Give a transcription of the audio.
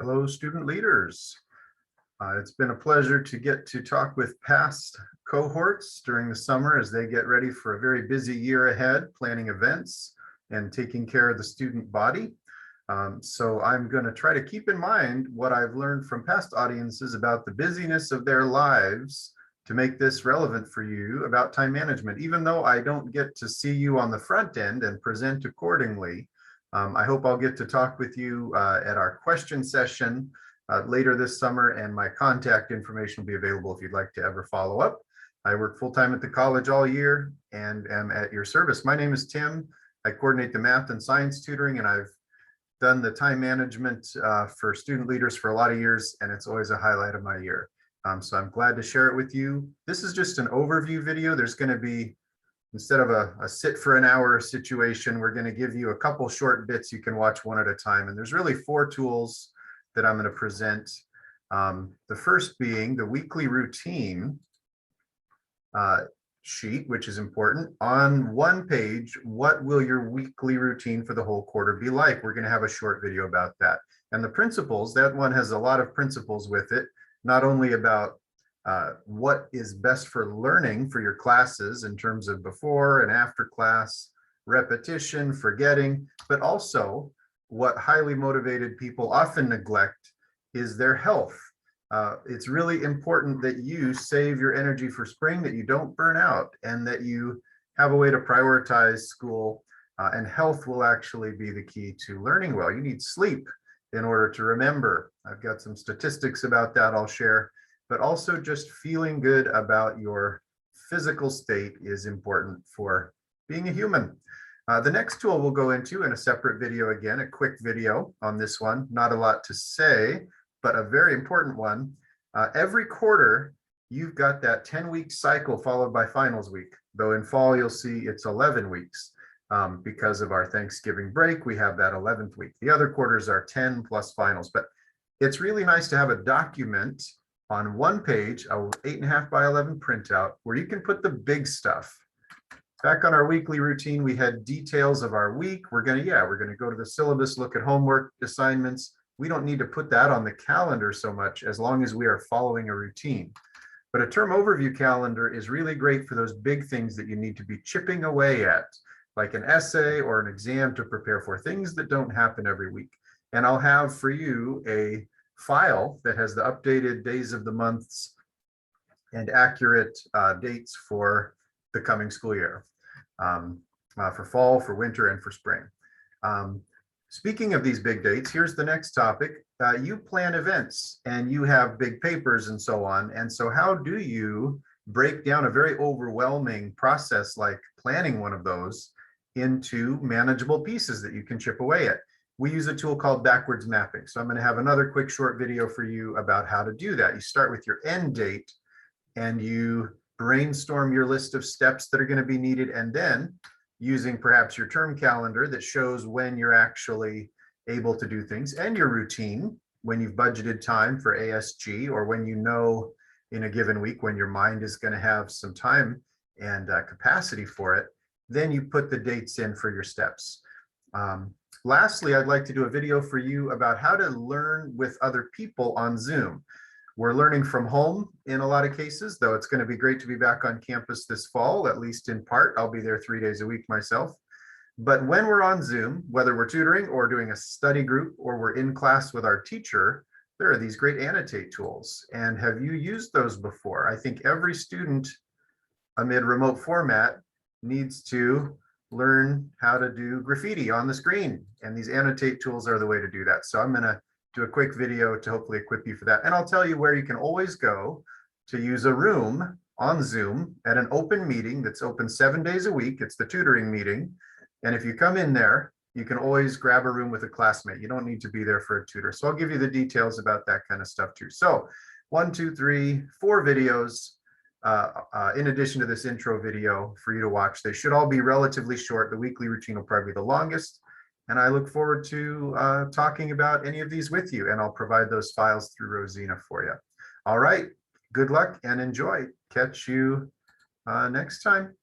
Hello, student leaders. It's been a pleasure to get to talk with past cohorts during the summer as they get ready for a very busy year ahead, planning events and taking care of the student body. So I'm going to try to keep in mind what I've learned from past audiences about the busyness of their lives to make this relevant for you about time management. Even though I don't get to see you on the front end and present accordingly, I hope I'll get to talk with you at our question session later this summer, and my contact information will be available if you'd like to ever follow up. I work full-time at the college all year and am at your service. My name is Tim. I coordinate the math and science tutoring, and I've done the time management for student leaders for a lot of years, and it's always a highlight of my year. So I'm glad to share it with you. This is just an overview video. There's going to be, instead of a sit for an hour situation, we're going to give you a couple short bits you can watch one at a time. And there's really 4 tools that I'm going to present. The first being the weekly routine sheet, which is important. On one page, what will your weekly routine for the whole quarter be like? We're going to have a short video about that. And the principles, that one has a lot of principles with it, not only about what is best for learning for your classes in terms of before and after class, repetition, forgetting, but also what highly motivated people often neglect is their health. It's really important that you save your energy for spring, that you don't burn out, and that you have a way to prioritize school, and health will actually be the key to learning well. You need sleep in order to remember. I've got some statistics about that I'll share, but also just feeling good about your physical state is important for being a human. The next tool we'll go into in a separate video, again, a quick video on this one, not a lot to say, but a very important one. Every quarter, you've got that 10-week cycle followed by finals week, though in fall, you'll see it's 11 weeks. Because of our Thanksgiving break, we have that 11th week. The other quarters are 10 plus finals, but it's really nice to have a document on one page, a 8.5 by 11 printout, where you can put the big stuff. Back on our weekly routine, we had details of our week. We're gonna go to the syllabus, look at homework assignments. We don't need to put that on the calendar so much as long as we are following a routine. But a term overview calendar is really great for those big things that you need to be chipping away at, like an essay or an exam to prepare for, things that don't happen every week. And I'll have for you a file that has the updated days of the months and accurate dates for the coming school year, for fall, for winter, and for spring. Speaking of these big dates, here's the next topic. You plan events and you have big papers and so on. And so how do you break down a very overwhelming process like planning one of those into manageable pieces that you can chip away at? We use a tool called backwards mapping. So I'm going to have another quick short video for you about how to do that. You start with your end date and you brainstorm your list of steps that are going to be needed, and then using perhaps your term calendar that shows when you're actually able to do things, and your routine when you've budgeted time for ASG, or when you know in a given week when your mind is going to have some time and capacity for it, then you put the dates in for your steps. Lastly, I'd like to do a video for you about how to learn with other people on Zoom. We're learning from home in a lot of cases, though it's going to be great to be back on campus this fall, at least in part. I'll be there 3 days a week myself. But when we're on Zoom, whether we're tutoring or doing a study group or we're in class with our teacher, there are these great annotate tools. And have you used those before? I think every student amid remote format needs to learn how to do graffiti on the screen. And these annotate tools are the way to do that. So I'm going to do a quick video to hopefully equip you for that. And I'll tell you where you can always go to use a room on Zoom at an open meeting that's open 7 days a week. It's the tutoring meeting. And if you come in there, you can always grab a room with a classmate. You don't need to be there for a tutor. So I'll give you the details about that kind of stuff too. So 1, 2, 3, 4 videos in addition to this intro video for you to watch. They should all be relatively short. The weekly routine will probably be the longest. And I look forward to talking about any of these with you, and I'll provide those files through Rosina for you. All right, good luck and enjoy. Catch you next time.